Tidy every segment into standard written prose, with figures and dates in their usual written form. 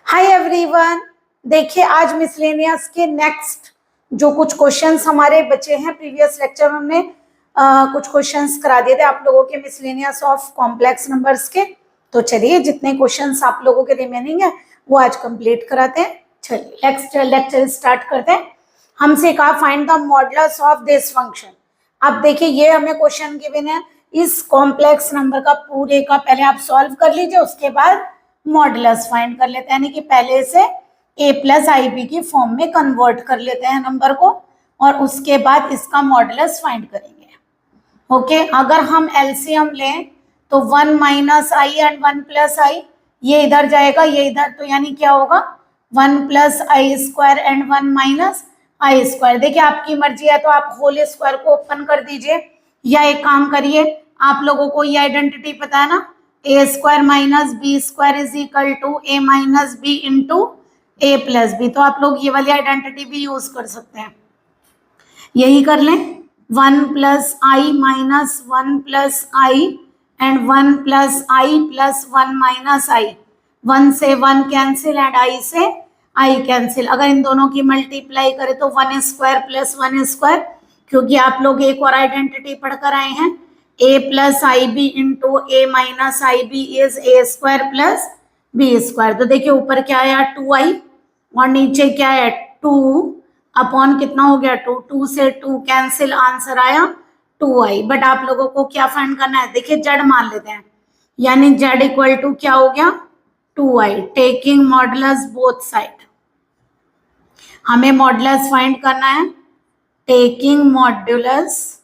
Hi everyone, देखिए आज miscellaneous के नेक्स्ट जो कुछ क्वेश्चंस हमारे बचे हैं, प्रीवियस लेक्चर में हमने कुछ क्वेश्चंस करा दिए थे आप लोगों के मिसलेनियस ऑफ कॉम्प्लेक्स नंबर्स के। तो चलिए जितने क्वेश्चंस आप लोगों के रिमेनिंग है वो आज कंप्लीट कराते हैं। चलिए नेक्स्ट लेक्चर स्टार्ट करते हैं। हमसे कहा find the modulus of this function. अब देखिए ये हमें क्वेश्चन गिवन है, इस कॉम्प्लेक्स नंबर का पूरे का पहले आप सॉल्व कर लीजिए, उसके बाद मॉडुलस फाइंड कर लेते हैं, यानी कि पहले से a प्लस आई बी की फॉर्म में कन्वर्ट कर लेते हैं नंबर को और उसके बाद इसका मॉडुलस फाइंड करेंगे। ओके, अगर हम एलसीएम लें तो 1 माइनस आई एंड 1 प्लस आई, ये इधर जाएगा ये इधर, तो यानी क्या होगा 1 plus I square and 1 minus I square. देखिए आपकी मर्जी है तो आप होल स्क्वायर को ओपन कर दीजिए, या एक काम करिए, आप लोगों को ये आइडेंटिटी पता है ना, A square minus B square is equal to A minus B into A plus B, तो आप लोग ये वाली आइडेंटिटी भी यूज कर सकते हैं। यही कर लें, 1 plus I minus 1 plus I and 1 plus I plus 1 minus I, 1 से 1 कैंसिल एंड आई से आई कैंसिल। अगर इन दोनों की मल्टीप्लाई करें तो 1 स्क्वायर प्लस 1 स्क्वायर, क्योंकि आप लोग एक और आइडेंटिटी पढ़कर आए हैं, a plus i B into A minus i B is A square plus B square. तो देखिए ऊपर क्या आया 2i और नीचे क्या है 2 अपॉन कितना हो गया 2, 2 से 2 कैंसिल, आंसर आया 2i। बट आप लोगों को क्या फाइंड करना है, देखिए z मान लेते हैं, यानी z इक्वल टू क्या हो गया 2i, taking modulus both side. हमें मॉडुलस फाइंड करना है टेकिंग मॉडुलस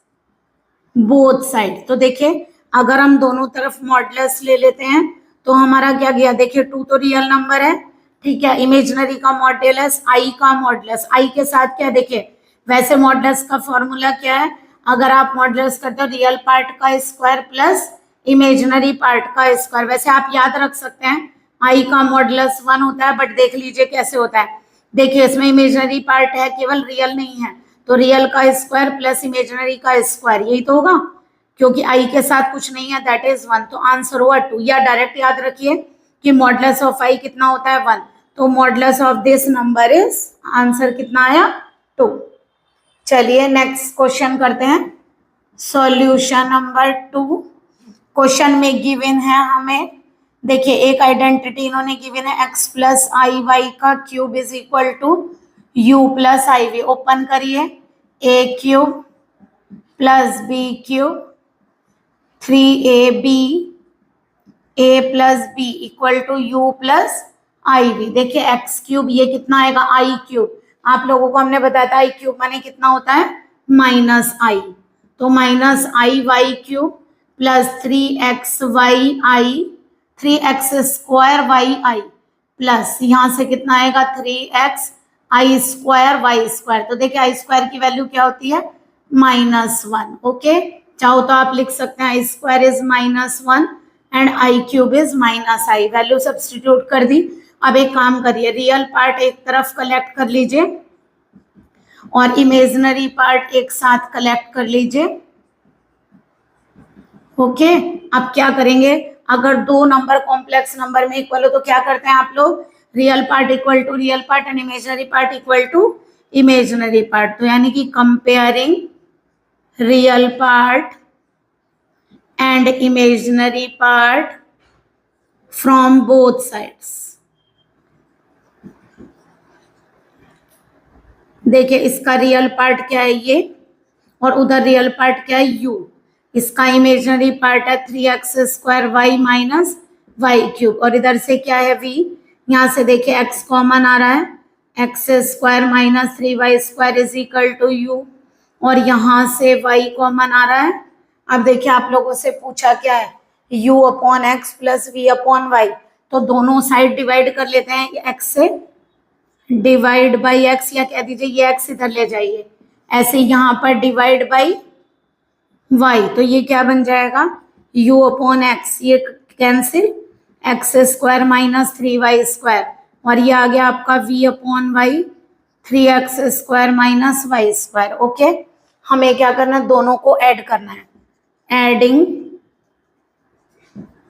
बोथ साइड। तो देखिए अगर हम दोनों तरफ मॉडुलस ले लेते हैं तो हमारा क्या गया, देखिए 2 तो रियल नंबर है, ठीक है, इमेजिनरी का मॉडुलस आई का मॉडुलस, आई के साथ क्या, देखिए वैसे मॉडुलस का फॉर्मूला क्या है, अगर आप मॉडुलस करते हो रियल पार्ट का स्क्वायर प्लस इमेजिनरी पार्ट का स्क्वायर। वैसे आप याद रख सकते हैं आई का मॉडुलस 1 होता है, बट देख लीजिए कैसे होता है। देखिए इसमें इमेजिनरी पार्ट है, केवल रियल नहीं है, तो रियल का स्क्वायर प्लस इमेजिनरी का स्क्वायर, यही तो होगा, क्योंकि आई के साथ कुछ नहीं है, दैट इज 1, तो आंसर हुआ 2। या डायरेक्ट याद रखिए कि मॉडुलस ऑफ आई कितना होता है 1, तो modulus of this number is, answer कितना आया 2। चलिए नेक्स्ट क्वेश्चन करते हैं, सॉल्यूशन नंबर 2। क्वेश्चन में गिवन है हमें, देखिए एक आइडेंटिटी इन्होंने गिवन है x प्लस आई वाई का cube is equal to u plus i V. Open करिए, a cube plus b cube 3ab a plus b equal to u plus i V. देखिए x cube ये कितना आएगा i cube, आप लोगों को हमने बताया था i क्यूब माने कितना होता है माइनस i, तो minus I Y cube plus 3x square Y I plus यहाँ से कितना आएगा 3x आई स्क्वायर वाई स्क्वायर। तो देखिए आई स्क्वायर की वैल्यू क्या होती है -1। ओके, चाहो तो आप लिख सकते हैं I square is -1 and I cube is minus I, value substitute कर दी। अब एक काम करिए, रियल पार्ट एक तरफ कलेक्ट कर लीजिए और इमेजिनरी पार्ट एक साथ कलेक्ट कर लीजिए। ओके, अब क्या करेंगे, अगर दो नंबर कॉम्प्लेक्स नंबर में इक्वल हो तो क्या करते हैं आप लोग, real part equal to real part and imaginary part equal to imaginary part. तो यानी कि comparing real part and imaginary part from both sides. देखिए इसका रियल पार्ट क्या है ये, और उधर रियल पार्ट क्या है u, इसका इमेजिनरी पार्ट है 3x square Y minus Y cube, और इधर से क्या है v, यहाँ से देखिए x कॉमन आ रहा है, x square minus 3y square is equal to u, और यहाँ से y कॉमन आ रहा है। अब देखिए आप लोगों से पूछा क्या है u upon X plus V upon Y, तो दोनों साइड डिवाइड कर लेते हैं, x से डिवाइड बाई x, या कह दीजिए ये x इधर ले जाइए, ऐसे यहाँ पर डिवाइड बाई y, तो ये क्या बन जाएगा u अपॉन एक्स, ये cancel, X square minus 3y square, और ये आ गया आपका v upon Y 3x square minus Y square. Okay, हमें क्या करना है, दोनों को ऐड करना है, एडिंग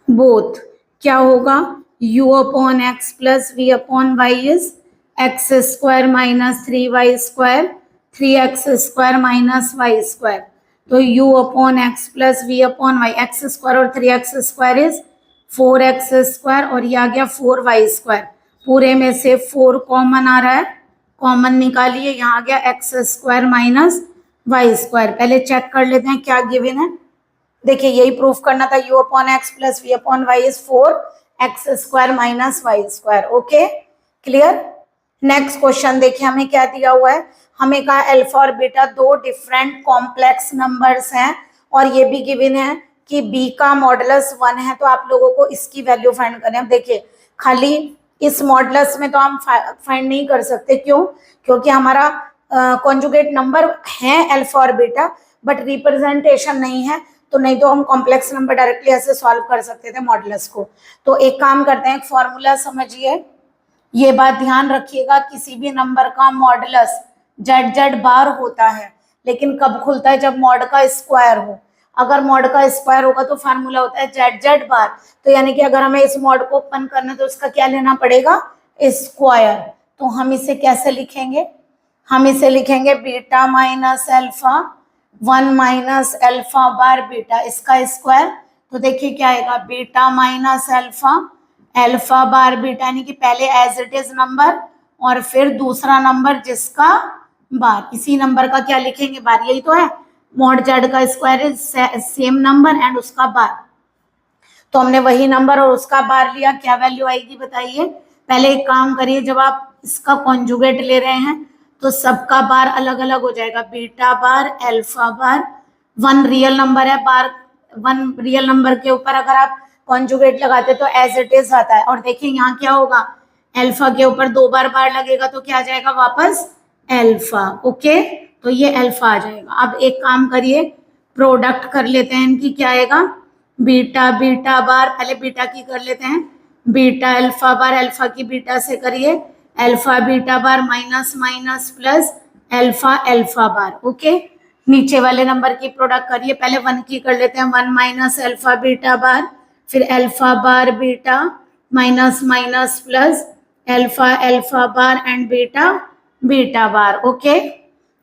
बोथ क्या होगा u upon x plus v upon y is x square minus 3y square, 3x square minus y square. तो u upon x plus v upon y, x square और 3x square is 4x square और ये आ गया 4y square. पूरे में से 4 common आ रहा है, कॉमन निकालिए, यहाँ आ गया x square minus y square. पहले चेक कर लेते हैं क्या गिवन है. देखिए यही प्रूफ करना था, u upon x plus v upon y is 4x square minus y square. Okay clear. Next question देखिए हमें क्या दिया हुआ है. हमें कहा अल्फा और बीटा दो डिफरेंट कॉम्प्लेक्स नंबर्स हैं और ये भी गिवन है कि b का मॉडुलस 1 है, तो आप लोगों को इसकी वैल्यू फाइंड करनी है. अब देखिए खाली इस मॉडुलस में तो हम फाइंड नहीं कर सकते. क्यों? क्योंकि हमारा कॉन्जुगेट नंबर है अल्फा और बीटा, बट रिप्रेजेंटेशन नहीं है, तो नहीं तो हम कॉम्प्लेक्स नंबर डायरेक्टली ऐसे सॉल्व कर सकते थे मॉडुलस को. तो एक काम करते हैं, एक फॉर्मूला समझिए, ये बात ध्यान रखिएगा, किसी भी नंबर का मॉडुलस जेड बार होता है, लेकिन कब खुलता है? जब मॉड का स्क्वायर हो. अगर मॉड का स्क्वायर होगा तो फार्मूला होता है जेड बार. तो यानी कि अगर हमें इस मॉड को ओपन करना है तो उसका क्या लेना पड़ेगा? स्क्वायर. तो हम इसे कैसे लिखेंगे? हम इसे लिखेंगे beta minus alpha 1 minus alpha bar beta, इसका स्क्वायर. तो देखिए क्या आएगा, beta minus alpha bar beta, यानी कि पहले एज इट इज नंबर और फिर दूसरा नंबर जिसका बार. इसी नंबर का क्या लिखेंगे? बार. यही तो है, मॉड जेड का square is same number and उसका बार. तो हमने वही नंबर और उसका बार लिया. क्या वैल्यू आएगी बताइए? पहले एक काम करिए, जब आप इसका कॉन्जुगेट ले रहे हैं तो सबका बार अलग अलग हो जाएगा. बीटा बार, अल्फा बार, 1 रियल नंबर है, बार 1 रियल नंबर के ऊपर अगर आप कॉन्जुगेट लगाते तो एज इट इज आता है. और देखिए यहाँ क्या होगा, अल्फा के ऊपर 2 बार लगेगा तो क्या आ जाएगा वापस? अल्फा. ओके, तो ये अल्फा आ जाएगा. अब एक काम करिए, प्रोडक्ट कर लेते हैं इनकी. क्या आएगा? बीटा बीटा बार, पहले बीटा की कर लेते हैं, बीटा अल्फा बार, अल्फा की बीटा से करिए, alpha beta bar minus minus plus alpha alpha bar. Okay, नीचे वाले नंबर की प्रोडक्ट करिए. पहले 1 की कर लेते हैं, 1 माइनस अल्फा बीटा बार, फिर alpha bar beta minus minus plus alpha alpha bar and beta beta bar. Okay,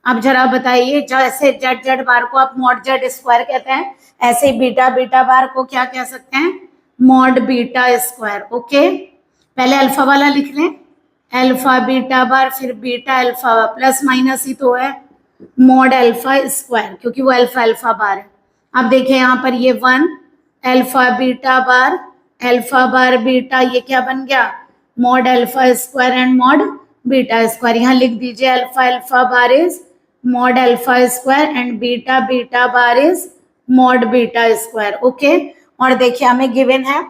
अब जरा बताइए, जैसे जेड बार को आप मॉड जेड स्क्वायर कहते हैं, ऐसे ही बीटा बीटा बार को क्या कह सकते हैं? Mod beta square. ओके, पहले अल्फा वाला लिख लें, अल्फा बीटा बार, फिर बीटा अल्फा प्लस माइनस ही तो है, मॉड अल्फा स्क्वायर, क्योंकि वो अल्फा अल्फा बार है. अब देखिए यहाँ पर ये 1 अल्फा बार बीटा, ये क्या बन गया? Mod alpha square and mod beta square. यहाँ लिख दीजिए alpha alpha bar is mod alpha square and beta beta bar is mod beta square. Okay, और देखिए हमें गिवन है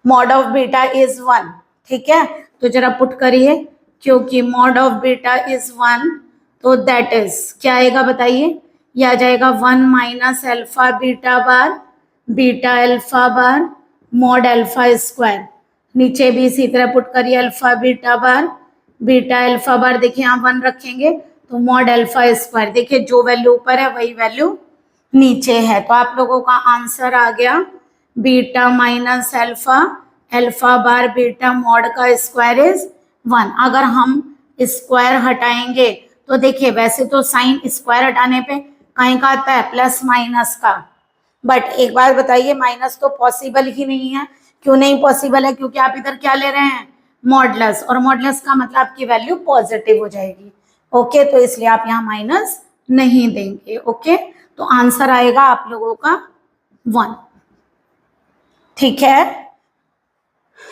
मॉड ऑफ बीटा इज 1. ठीक है, तो जरा पुट करिए, क्योंकि मॉड ऑफ बीटा इज 1 तो दैट इज क्या आएगा बताइए? यह आ जाएगा 1 minus alpha beta bar beta alpha bar mod alpha square. नीचे भी इसी तरह पुट करिए, alpha beta bar beta alpha bar. देखिए यहाँ 1 रखेंगे तो मॉड अल्फा स्क्वायर. देखिए जो वैल्यू ऊपर है वही वैल्यू नीचे है. तो आप लोगों का आंसर आ गया beta minus alpha bar beta mod का स्क्वायर इज 1. अगर हम स्क्वायर हटाएंगे तो देखिए, वैसे तो साइन स्क्वायर हटाने पे कहीं का आता है? प्लस माइनस का. बट एक बात बताइए, माइनस तो पॉसिबल ही नहीं है. क्यों नहीं पॉसिबल है? क्योंकि आप इधर क्या ले रहे हैं? मॉडुलस, और मॉडुलस का मतलब आपकी वैल्यू पॉजिटिव हो जाएगी. ओके, तो इसलिए आप यहाँ माइनस नहीं देंगे. ओके, तो आंसर आएगा आप लोगों का 1. ठीक है,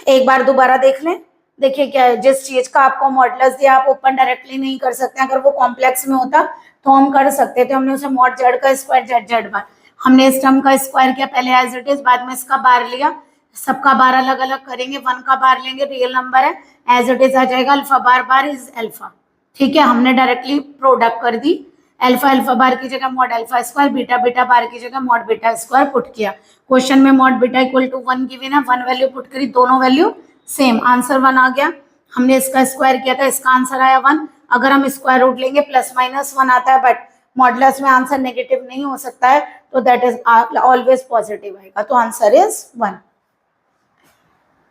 एक बार दोबारा देख लें. देखिए क्या है, जिस चीज का आपको मॉडुलस दिया आप ओपन डायरेक्टली नहीं कर सकते. अगर वो कॉम्प्लेक्स में होता तो हम कर सकते थे. हमने उसे मॉड जेड का स्क्वायर जेड बार, हमने इस टर्म का स्क्वायर किया पहले एज इट इज, बाद में इसका बार लिया. सबका बार अलग अलग करेंगे, 1 का बार लेंगे, रियल नंबर है, एज इट इज आ जाएगा अल्फा बार इज अल्फा. ठीक है, हमने डायरेक्टली प्रोडक्ट कर दी. अल्फा बार की जगह mod alpha square, beta beta bar की जगह मॉड बीटा स्क्वायर पुट किया. क्वेश्चन में mod beta equal to 1 given है, 1 वैल्यू पुट करी, दोनों वैल्यू सेम, आंसर 1 आ गया. हमने इसका स्क्वायर किया था, इसका आंसर आया 1. अगर हम स्क्वायर रूट लेंगे प्लस माइनस 1 आता है, बट मॉडुलस में आंसर नेगेटिव नहीं हो सकता है, तो दैट इज ऑलवेज पॉजिटिव आएगा. तो आंसर इज 1.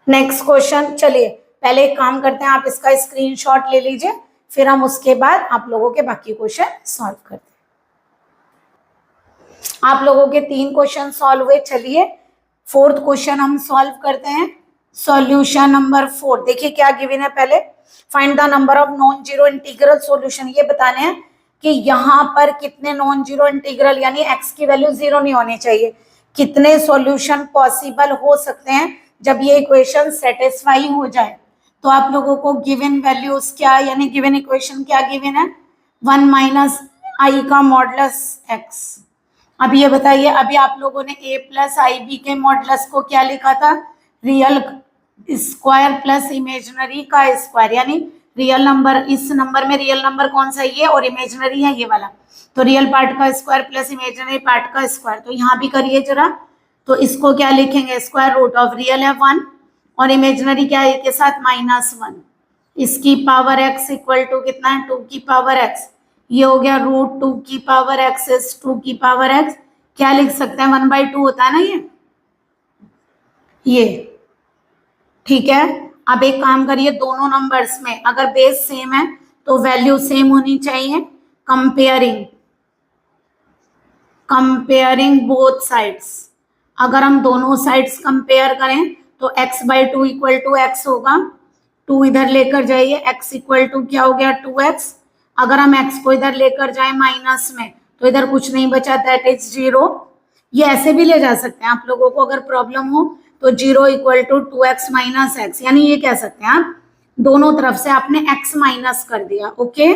नेक्स्ट क्वेश्चन, चलिए पहले एक काम करते हैं, आप इसका स्क्रीनशॉट ले लीजिए, फिर हम उसके बाद आप लोगों के बाकी क्वेश्चन सॉल्व करते हैं। आप लोगों के 3 क्वेश्चन सॉल्व हुए, चलिए 4th क्वेश्चन हम सॉल्व करते हैं। सॉल्यूशन नंबर 4, देखिए क्या गिवन है, पहले find the number of non zero integral solution. ये बताने हैं कि यहाँ पर कितने नॉन जीरो इंटीग्रल यानी x की वैल्यू 0 नहीं होनी चाहिए, कितने सॉल्यूशन पॉसिबल हो सकते हैं जब ये इक्वेशन सेटिस्फाई हो जाए। तो आप लोगों को गिवन वैल्यूज क्या यानी गिवन इक्वेशन क्या गिवन है, 1 माइनस आई का मॉडुलस x। अब ये बताइए, अभी आप लोगों ने a प्लस आई बी के मॉडुलस को क्या लिखा था, रियल स्क्वायर प्लस इमेजिनरी का स्क्वायर, यानी रियल नंबर, इस नंबर में रियल नंबर कौन सा ये और इमेजिनरी है ये वाला, तो रियल पार्ट का स्क्वायर प्लस इमेजिनरी पार्ट का स्क्वायर। तो यहाँ भी करिए जरा, तो इसको क्या लिखेंगे, स्क्वायर रूट ऑफ रियल है 1 और इमेजिनरी क्या है के साथ -1, इसकी पावर x इक्वल टू कितना है 2 की पावर x, ये हो गया रूट 2 की पावर x इज 2 की पावर x, क्या लिख सकते हैं 1/2 होता है ना ये ठीक है। अब एक काम करिए, दोनों नंबर्स में अगर बेस सेम है तो वैल्यू सेम होनी चाहिए, कंपेयरिंग बोथ साइड्स। अगर हम दोनों साइड्स कंपेयर करें तो x/2 इक्वल टू x होगा, 2 इधर लेकर जाइए, x इक्वल टू क्या हो गया 2x, अगर हम x को इधर लेकर जाए माइनस में तो इधर कुछ नहीं बचा, दैट इज 0। ये ऐसे भी ले जा सकते हैं आप लोगों को अगर प्रॉब्लम हो तो 0 equal to 2x minus x, यानी ये कह सकते हैं आप दोनों तरफ से आपने x माइनस कर दिया, ओके।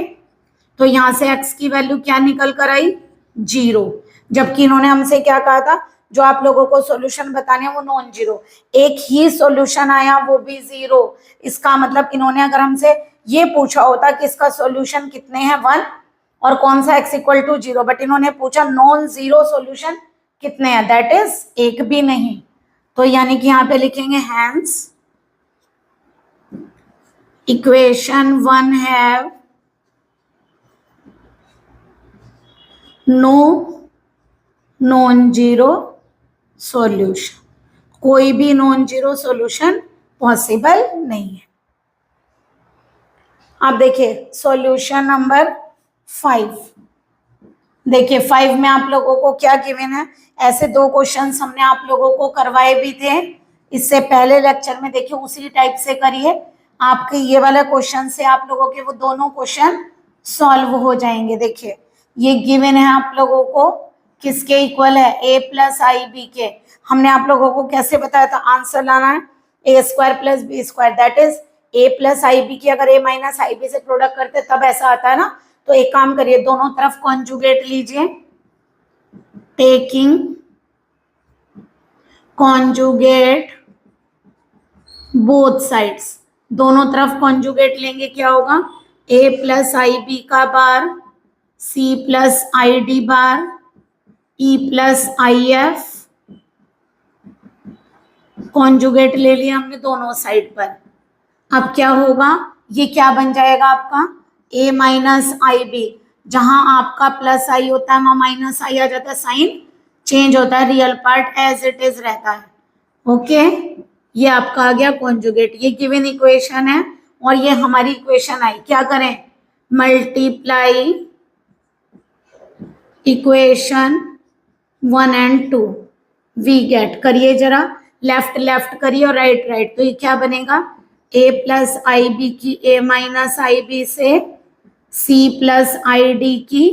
तो यहाँ से x की वैल्यू क्या निकल कर आई 0, जबकि इन्होंने हमसे क्या कहा था, जो आप लोगों को सॉल्यूशन बताने हैं वो नॉन जीरो, एक ही सॉल्यूशन आया वो भी 0। इसका मतलब इन्होंने अगर हमसे ये पूछा होता कि इसका सॉल्यूशन कितने हैं 1 और कौन सा x इक्वल टू 0, बट इन्होंने पूछा नॉन जीरो सॉल्यूशन कितने हैं, दैट इज एक भी नहीं। तो यानी कि यहाँ पे लिखेंगे hence equation 1 have no non zero solution, कोई भी नॉन जीरो सॉल्यूशन पॉसिबल नहीं है। अब देखिए सॉल्यूशन नंबर 5, देखिए 5 में आप लोगों को क्या गिवन है, ऐसे 2 क्वेश्चंस हमने आप लोगों को करवाए भी थे इससे पहले लेक्चर में, देखिए उसी टाइप से करिए, आपके ये वाला क्वेश्चन से आप लोगों के वो दोनों क्वेश्चन सॉल्व हो जाएंगे। देखिए ये गिवन है आप लोगों को किसके इक्वल है, a प्लस आई बी के। हमने आप लोगों को कैसे बताया था, आंसर लाना है a square plus B square, that is a plus i B की अगर a माइनस आई बी से प्रोडक्ट करते तब ऐसा आता है ना। तो एक काम करिए, दोनों तरफ कॉन्जुगेट लीजिए, टेकिंग कॉन्जुगेट बोथ साइड्स, दोनों तरफ कॉन्जुगेट लेंगे, क्या होगा a प्लस आई बी का बार, c plus I D bar, e plus I F, conjugate ले लिया हमने दोनों साइड पर। अब क्या होगा, ये क्या बन जाएगा आपका a माइनस आई बी, जहां आपका प्लस आई होता है वहां माइनस आई आ जाता है, साइन चेंज होता है, real part as it is रहता है, ओके। ये आपका आ गया कॉन्जुगेट, ये गिवन इक्वेशन है और ये हमारी इक्वेशन आई, क्या करें multiply equation 1 and 2 we get, करिए जरा लेफ्ट लेफ्ट करिए और राइट राइट, तो ये क्या बनेगा a प्लस आई बी की a माइनस आई बी से, c प्लस आई डी की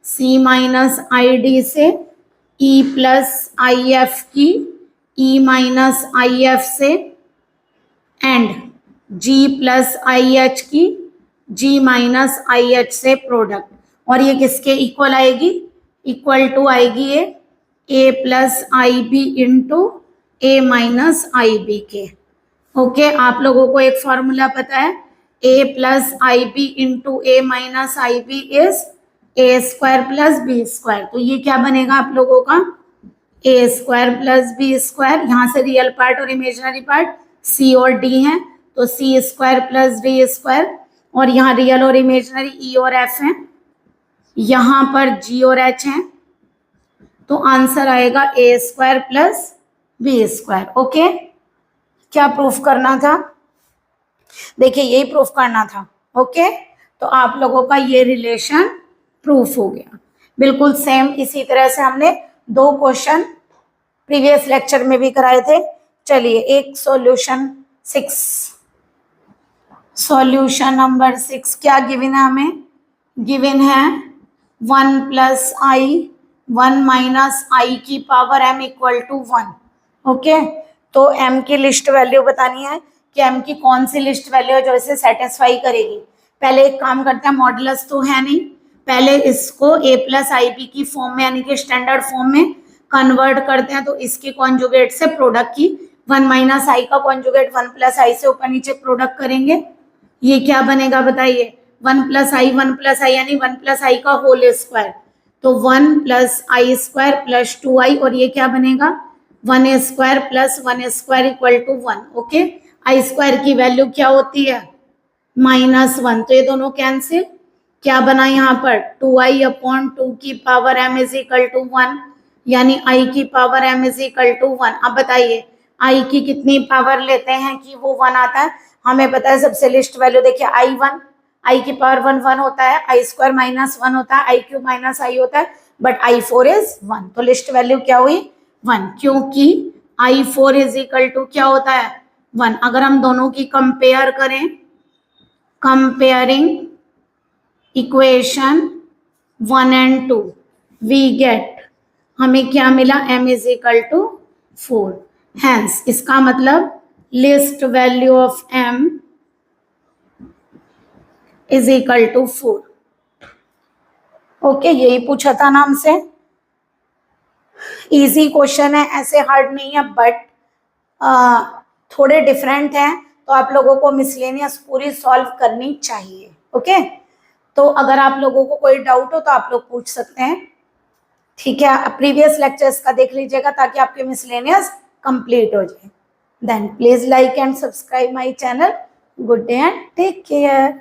c माइनस आई डी से, e प्लस आई एफ की e माइनस आई एफ से, and g plus I H की g माइनस आई एच से product. और ये किसके इक्वल आएगी, इक्वल टू आएगी ये a plus i B into a minus i B के, ओके। आप लोगों को एक फॉर्मूला पता है, a plus i B into a minus i B is a square plus B square. तो ये क्या बनेगा आप लोगों का a square plus B square, यहाँ से रियल पार्ट और इमेजिनरी पार्ट c और d है, तो c square plus d square, और यहाँ रियल और इमेजिनरी e और f है, यहाँ पर g और h है, तो आंसर आएगा a square plus B square, okay. क्या प्रूफ करना था? देखिए यही प्रूफ करना था। ओके, तो आप लोगों का ये रिलेशन प्रूफ हो गया। बिल्कुल सेम इसी तरह से हमने 2 क्वेश्चन प्रीवियस लेक्चर में भी कराए थे। चलिए एक सॉल्यूशन 6, सॉल्यूशन नंबर 6 क्या गिवन है हमें? गिवन है 1 प्लस आई 1 माइनस आई की power m equal to 1। Okay, तो m की लिस्ट वैल्यू बतानी है कि m की कौन सी लिस्ट वैल्यू है जो इसे सेटिस्फाई करेगी। पहले एक काम करते हैं, मॉडुलस तो है नहीं, पहले इसको a प्लस आई बी की फॉर्म में यानी कि स्टैंडर्ड फॉर्म में कन्वर्ट करते हैं। तो इसके कॉन्जुगेट से प्रोडक्ट की 1 माइनस आई का कॉन्जुगेट 1 प्लस आई से ऊपर नीचे प्रोडक्ट करेंगे। ये क्या बनेगा बताइए? 1 प्लस आई यानी 1 प्लस आई का होल स्क्वायर, तो 1 प्लस आई स्क्वायर प्लस 2i, और ये क्या बनेगा? 1 square plus 1 square equal to 1। Okay, i square की वैल्यू क्या होती है? -1, तो ये दोनों कैंसिल। क्या बना यहाँ पर? 2i अपॉन 2 की power m is equal to 1, यानी i की power m is equal to 1। अब बताइए i की कितनी पावर लेते हैं कि वो 1 आता है? हमें पता है सबसे लिस्ट वैल्यू देखिए i1, i की पावर 1 होता है, आई स्क्वायर -1 होता है, आई क्यूब माइनस आई होता है, बट i4 इज 1, तो लिस्ट वैल्यू क्या हुई? 1, क्योंकि i4 इज इक्वल टू क्या होता है? 1। अगर हम दोनों की कंपेयर करें, comparing equation 1 and 2, we get, हमें क्या मिला? m is equal to 4। Hence इसका मतलब least value of m is equal to 4। Okay, यही पूछा था ना हमसे। इजी क्वेश्चन है, ऐसे हार्ड नहीं है, बट थोड़े डिफरेंट हैं, तो आप लोगों को मिसलेनियस पूरी सॉल्व करनी चाहिए। ओके, तो अगर आप लोगों को कोई डाउट हो तो आप लोग पूछ सकते हैं, ठीक है? प्रीवियस लेक्चर्स का देख लीजिएगा ताकि आपके मिसलेनियस कंप्लीट हो जाए। Then please like and subscribe my channel. Good day and take care.